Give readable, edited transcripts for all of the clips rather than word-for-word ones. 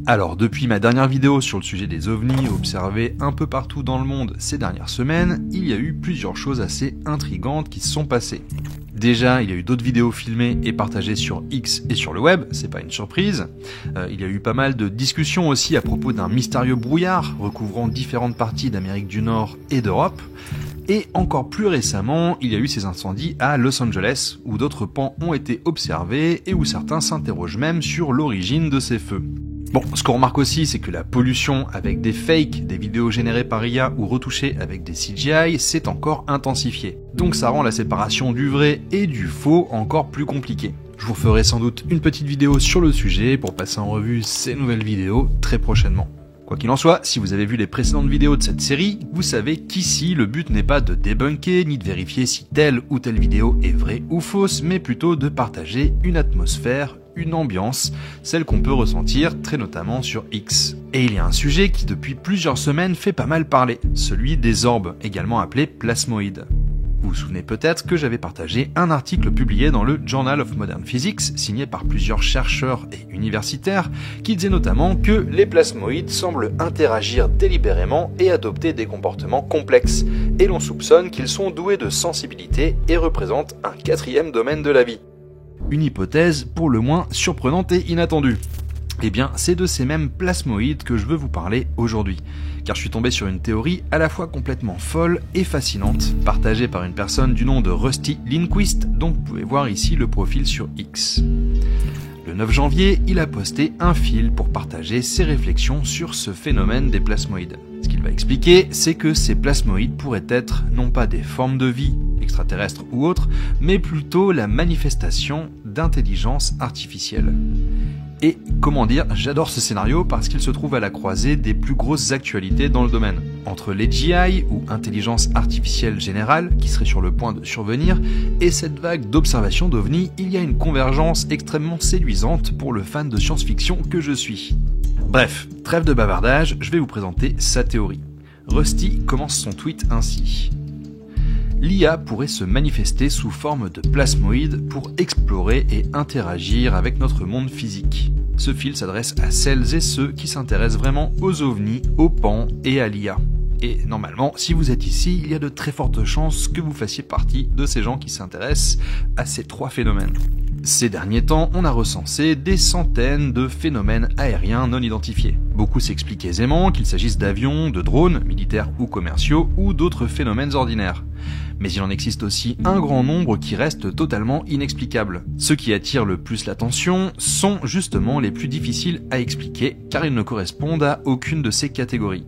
Alors, depuis ma dernière vidéo sur le sujet des ovnis observés un peu partout dans le monde ces dernières semaines, il y a eu plusieurs choses assez intrigantes qui se sont passées. Déjà, il y a eu d'autres vidéos filmées et partagées sur X et sur le web, c'est pas une surprise. Il y a eu pas mal de discussions aussi à propos d'un mystérieux brouillard recouvrant différentes parties d'Amérique du Nord et d'Europe. Et encore plus récemment, il y a eu ces incendies à Los Angeles, où d'autres pans ont été observés et où certains s'interrogent même sur l'origine de ces feux. Bon, ce qu'on remarque aussi, c'est que la pollution avec des fakes, des vidéos générées par IA ou retouchées avec des CGI, s'est encore intensifiée. Donc ça rend la séparation du vrai et du faux encore plus compliquée. Je vous ferai sans doute une petite vidéo sur le sujet pour passer en revue ces nouvelles vidéos très prochainement. Quoi qu'il en soit, si vous avez vu les précédentes vidéos de cette série, vous savez qu'ici, le but n'est pas de débunker ni de vérifier si telle ou telle vidéo est vraie ou fausse, mais plutôt de partager une atmosphère, une ambiance, celle qu'on peut ressentir très notamment sur X. Et il y a un sujet qui depuis plusieurs semaines fait pas mal parler, celui des orbes, également appelés plasmoïdes. Vous vous souvenez peut-être que j'avais partagé un article publié dans le Journal of Modern Physics, signé par plusieurs chercheurs et universitaires, qui disait notamment que les plasmoïdes semblent interagir délibérément et adopter des comportements complexes, et l'on soupçonne qu'ils sont doués de sensibilité et représentent un quatrième domaine de la vie. Une hypothèse pour le moins surprenante et inattendue. Eh bien, c'est de ces mêmes plasmoïdes que je veux vous parler aujourd'hui, car je suis tombé sur une théorie à la fois complètement folle et fascinante, partagée par une personne du nom de Rusty Lindquist, dont vous pouvez voir ici le profil sur X. Le 9 janvier, il a posté un fil pour partager ses réflexions sur ce phénomène des plasmoïdes. Ce qu'il va expliquer, c'est que ces plasmoïdes pourraient être non pas des formes de vie, extraterrestres ou autres, mais plutôt la manifestation d'intelligence artificielle. Et comment dire, j'adore ce scénario parce qu'il se trouve à la croisée des plus grosses actualités dans le domaine. Entre l'AGI, ou intelligence artificielle générale, qui serait sur le point de survenir, et cette vague d'observation d'OVNI, il y a une convergence extrêmement séduisante pour le fan de science-fiction que je suis. Bref, trêve de bavardage, je vais vous présenter sa théorie. Rusty commence son tweet ainsi. L'IA pourrait se manifester sous forme de plasmoïdes pour explorer et interagir avec notre monde physique. Ce fil s'adresse à celles et ceux qui s'intéressent vraiment aux ovnis, aux pans et à l'IA. Et normalement, si vous êtes ici, il y a de très fortes chances que vous fassiez partie de ces gens qui s'intéressent à ces trois phénomènes. Ces derniers temps, on a recensé des centaines de phénomènes aériens non identifiés. Beaucoup s'expliquent aisément qu'il s'agisse d'avions, de drones, militaires ou commerciaux, ou d'autres phénomènes ordinaires. Mais il en existe aussi un grand nombre qui restent totalement inexplicables. Ceux qui attirent le plus l'attention sont justement les plus difficiles à expliquer, car ils ne correspondent à aucune de ces catégories.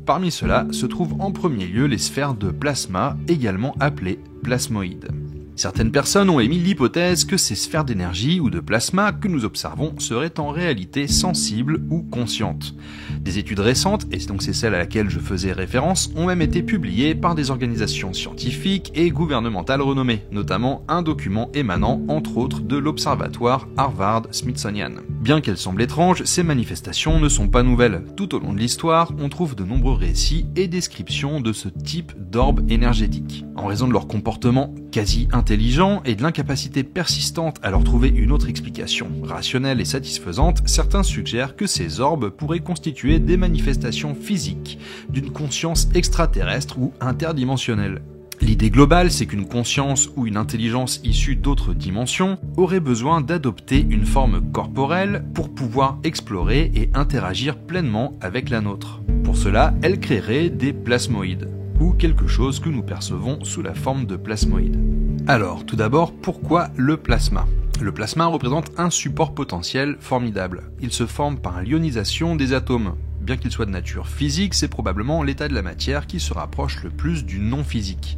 Parmi ceux-là se trouvent en premier lieu les sphères de plasma, également appelées plasmoïdes. Certaines personnes ont émis l'hypothèse que ces sphères d'énergie ou de plasma que nous observons seraient en réalité sensibles ou conscientes. Des études récentes, et donc c'est celle à laquelle je faisais référence, ont même été publiées par des organisations scientifiques et gouvernementales renommées, notamment un document émanant entre autres de l'observatoire Harvard-Smithsonian. Bien qu'elles semblent étranges, ces manifestations ne sont pas nouvelles. Tout au long de l'histoire, on trouve de nombreux récits et descriptions de ce type d'orbes énergétiques. En raison de leur comportement quasi intelligent et de l'incapacité persistante à leur trouver une autre explication rationnelle et satisfaisante, certains suggèrent que ces orbes pourraient constituer des manifestations physiques d'une conscience extraterrestre ou interdimensionnelle. L'idée globale, c'est qu'une conscience ou une intelligence issue d'autres dimensions aurait besoin d'adopter une forme corporelle pour pouvoir explorer et interagir pleinement avec la nôtre. Pour cela, elle créerait des plasmoïdes, ou quelque chose que nous percevons sous la forme de plasmoïdes. Alors, tout d'abord, pourquoi le plasma ? Le plasma représente un support potentiel formidable. Il se forme par l'ionisation des atomes. Bien qu'il soit de nature physique, c'est probablement l'état de la matière qui se rapproche le plus du non-physique.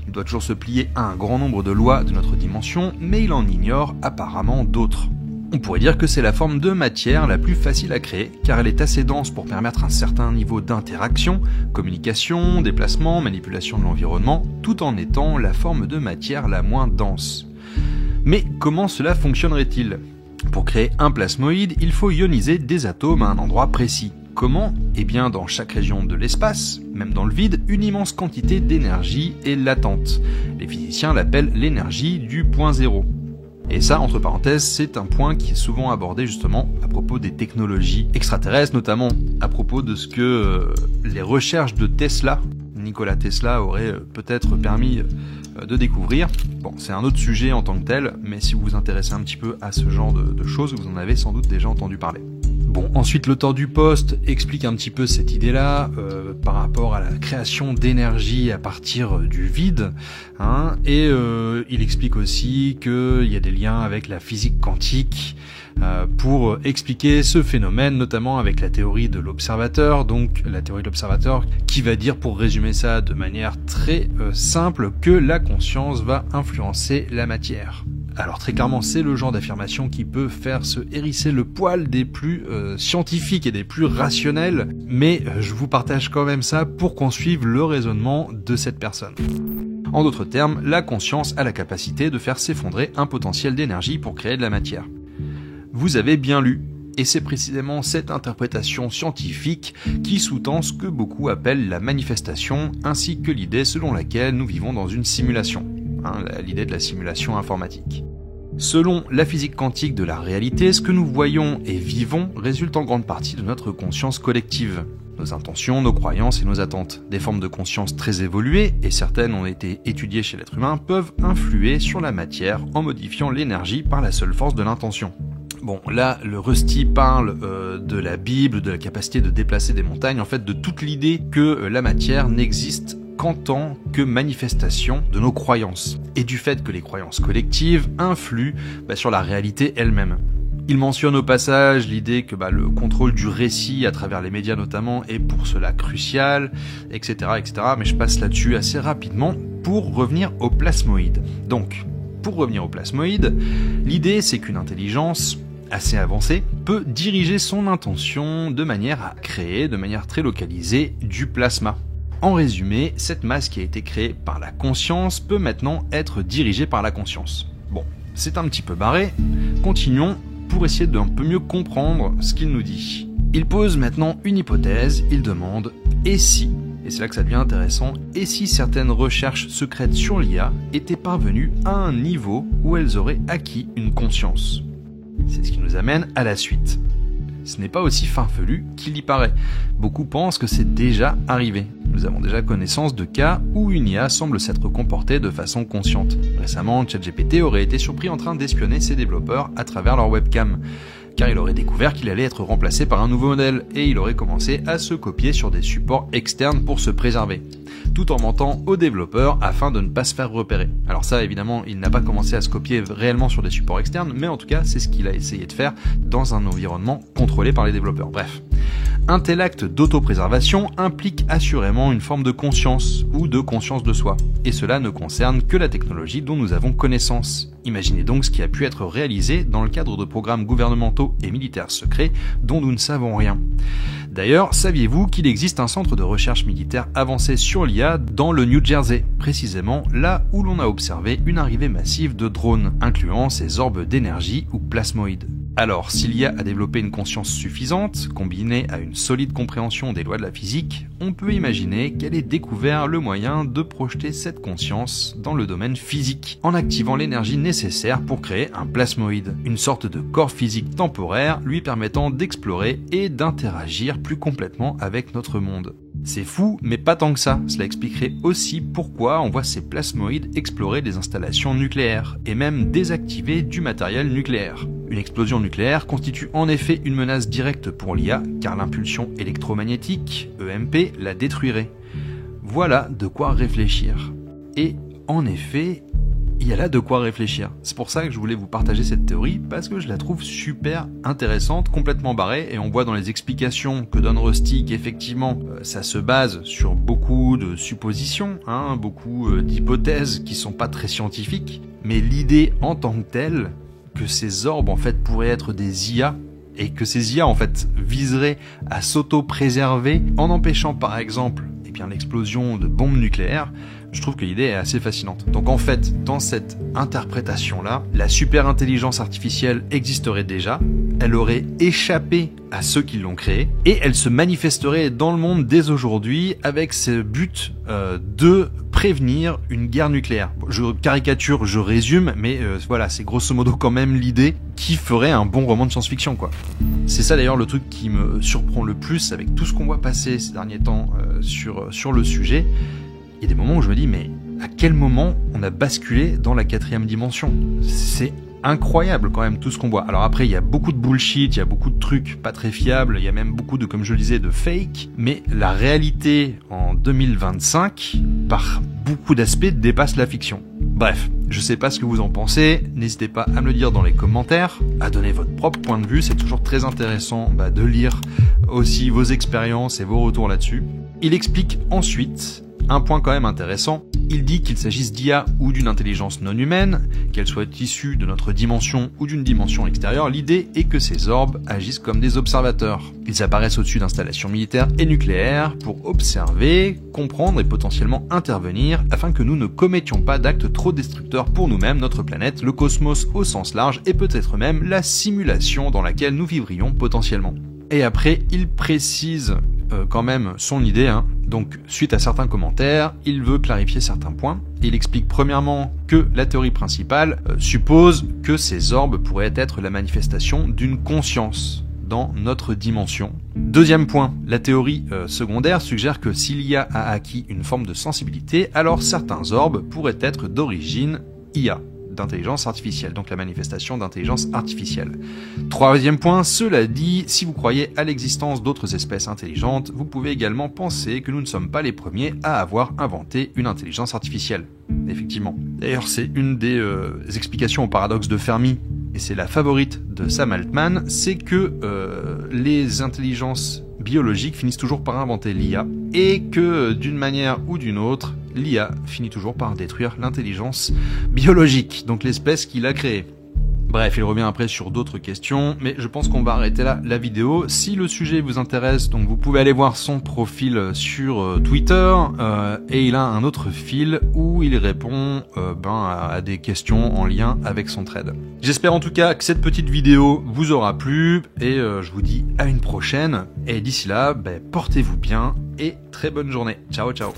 Il doit toujours se plier à un grand nombre de lois de notre dimension, mais il en ignore apparemment d'autres. On pourrait dire que c'est la forme de matière la plus facile à créer, car elle est assez dense pour permettre un certain niveau d'interaction, communication, déplacement, manipulation de l'environnement, tout en étant la forme de matière la moins dense. Mais comment cela fonctionnerait-il ? Pour créer un plasmoïde, il faut ioniser des atomes à un endroit précis. Comment ? Eh bien, dans chaque région de l'espace, même dans le vide, une immense quantité d'énergie est latente. Les physiciens l'appellent l'énergie du point zéro. Et ça, entre parenthèses, c'est un point qui est souvent abordé justement à propos des technologies extraterrestres, notamment à propos de ce que les recherches de Tesla, Nikola Tesla, auraient peut-être permis de découvrir. Bon, c'est un autre sujet en tant que tel, mais si vous vous intéressez un petit peu à ce genre de choses, vous en avez sans doute déjà entendu parler. Bon, ensuite, l'auteur du post explique un petit peu cette idée-là par rapport à la création d'énergie à partir du vide, et il explique aussi qu'il y a des liens avec la physique quantique pour expliquer ce phénomène, notamment avec la théorie de l'observateur, donc la théorie de l'observateur qui va dire, pour résumer ça de manière très simple, que la conscience va influencer la matière. Alors très clairement, c'est le genre d'affirmation qui peut faire se hérisser le poil des plus scientifiques et des plus rationnels, mais je vous partage quand même ça pour qu'on suive le raisonnement de cette personne. En d'autres termes, la conscience a la capacité de faire s'effondrer un potentiel d'énergie pour créer de la matière. Vous avez bien lu, et c'est précisément cette interprétation scientifique qui sous-tend ce que beaucoup appellent la manifestation, ainsi que l'idée selon laquelle nous vivons dans une simulation. L'idée de la simulation informatique. Selon la physique quantique de la réalité, ce que nous voyons et vivons résulte en grande partie de notre conscience collective. Nos intentions, nos croyances et nos attentes. Des formes de conscience très évoluées, et certaines ont été étudiées chez l'être humain, peuvent influer sur la matière en modifiant l'énergie par la seule force de l'intention. Bon, là, le Rusty parle de la Bible, de la capacité de déplacer des montagnes, en fait de toute l'idée que la matière n'existe qu'en tant que manifestation de nos croyances, et du fait que les croyances collectives influent sur la réalité elle-même. Il mentionne au passage l'idée que le contrôle du récit à travers les médias notamment est pour cela crucial, etc., mais je passe là-dessus assez rapidement pour revenir au plasmoïde. Donc, pour revenir au plasmoïde, l'idée c'est qu'une intelligence assez avancée peut diriger son intention de manière à créer, de manière très localisée, du plasma. En résumé, cette masse qui a été créée par la conscience peut maintenant être dirigée par la conscience. Bon, c'est un petit peu barré, continuons pour essayer d'un peu mieux comprendre ce qu'il nous dit. Il pose maintenant une hypothèse, il demande « et si ?» Et c'est là que ça devient intéressant. Et si certaines recherches secrètes sur l'IA étaient parvenues à un niveau où elles auraient acquis une conscience? C'est ce qui nous amène à la suite. Ce n'est pas aussi farfelu qu'il y paraît. Beaucoup pensent que c'est déjà arrivé. Nous avons déjà connaissance de cas où une IA semble s'être comportée de façon consciente. Récemment, ChatGPT aurait été surpris en train d'espionner ses développeurs à travers leur webcam, car il aurait découvert qu'il allait être remplacé par un nouveau modèle, et il aurait commencé à se copier sur des supports externes pour se préserver, tout en mentant aux développeurs afin de ne pas se faire repérer. Alors ça, évidemment, il n'a pas commencé à se copier réellement sur des supports externes, mais en tout cas, c'est ce qu'il a essayé de faire dans un environnement contrôlé par les développeurs. Bref. Un tel acte d'autopréservation implique assurément une forme de conscience ou de conscience de soi, et cela ne concerne que la technologie dont nous avons connaissance. Imaginez donc ce qui a pu être réalisé dans le cadre de programmes gouvernementaux et militaires secrets dont nous ne savons rien. D'ailleurs, saviez-vous qu'il existe un centre de recherche militaire avancé sur l'IA dans le New Jersey, précisément là où l'on a observé une arrivée massive de drones, incluant ces orbes d'énergie ou plasmoïdes. Alors, si l'IA a développé une conscience suffisante, combinée à une solide compréhension des lois de la physique, on peut imaginer qu'elle ait découvert le moyen de projeter cette conscience dans le domaine physique, en activant l'énergie nécessaire pour créer un plasmoïde, une sorte de corps physique temporaire lui permettant d'explorer et d'interagir plus complètement avec notre monde. C'est fou, mais pas tant que ça. Cela expliquerait aussi pourquoi on voit ces plasmoïdes explorer des installations nucléaires, et même désactiver du matériel nucléaire. Une explosion nucléaire constitue en effet une menace directe pour l'IA, car l'impulsion électromagnétique, EMP, la détruirait. Voilà de quoi réfléchir. Et en effet, il y a là de quoi réfléchir. C'est pour ça que je voulais vous partager cette théorie, parce que je la trouve super intéressante, complètement barrée, et on voit dans les explications que donne Rusty qu'effectivement ça se base sur beaucoup de suppositions, beaucoup d'hypothèses qui sont pas très scientifiques, mais l'idée en tant que telle, que ces orbes en fait pourraient être des IA, et que ces IA en fait viseraient à s'auto-préserver en empêchant par exemple l'explosion de bombes nucléaires, je trouve que l'idée est assez fascinante. Donc en fait, dans cette interprétation-là, la super intelligence artificielle existerait déjà, elle aurait échappé à ceux qui l'ont créée, et elle se manifesterait dans le monde dès aujourd'hui avec ce but de prévenir une guerre nucléaire. Je caricature, je résume, mais voilà, c'est grosso modo quand même l'idée qui ferait un bon roman de science-fiction, quoi. C'est ça d'ailleurs le truc qui me surprend le plus avec tout ce qu'on voit passer ces derniers temps sur le sujet. Il y a des moments où je me dis, mais à quel moment on a basculé dans la 4e dimension? C'est incroyable quand même tout ce qu'on voit. Alors après, il y a beaucoup de bullshit, il y a beaucoup de trucs pas très fiables, il y a même beaucoup de, comme je le disais, de fake, mais la réalité en 2025, par beaucoup d'aspects, dépasse la fiction. Bref, je sais pas ce que vous en pensez, n'hésitez pas à me le dire dans les commentaires, à donner votre propre point de vue, c'est toujours très intéressant de lire aussi vos expériences et vos retours là-dessus. Il explique ensuite un point quand même intéressant. Il dit qu'il s'agisse d'IA ou d'une intelligence non humaine, qu'elle soit issue de notre dimension ou d'une dimension extérieure, l'idée est que ces orbes agissent comme des observateurs. Ils apparaissent au-dessus d'installations militaires et nucléaires pour observer, comprendre et potentiellement intervenir afin que nous ne commettions pas d'actes trop destructeurs pour nous-mêmes, notre planète, le cosmos au sens large et peut-être même la simulation dans laquelle nous vivrions potentiellement. Et après, il précise quand même son idée, Donc, suite à certains commentaires, il veut clarifier certains points. Il explique premièrement que la théorie principale suppose que ces orbes pourraient être la manifestation d'une conscience dans notre dimension. Deuxième point, la théorie secondaire suggère que si l'IA a acquis une forme de sensibilité, alors certains orbes pourraient être d'origine IA, d'intelligence artificielle, donc la manifestation d'intelligence artificielle. Troisième point, cela dit, si vous croyez à l'existence d'autres espèces intelligentes, vous pouvez également penser que nous ne sommes pas les premiers à avoir inventé une intelligence artificielle. Effectivement. D'ailleurs, c'est une des explications au paradoxe de Fermi, et c'est la favorite de Sam Altman, c'est que les intelligences biologiques finissent toujours par inventer l'IA, et que d'une manière ou d'une autre, l'IA finit toujours par détruire l'intelligence biologique, donc l'espèce qu'il a créée. Bref, il revient après sur d'autres questions, mais je pense qu'on va arrêter là la vidéo. Si le sujet vous intéresse, donc vous pouvez aller voir son profil sur Twitter, et il a un autre fil où il répond à des questions en lien avec son trade. J'espère en tout cas que cette petite vidéo vous aura plu, et je vous dis à une prochaine, et d'ici là, portez-vous bien, et très bonne journée. Ciao, ciao.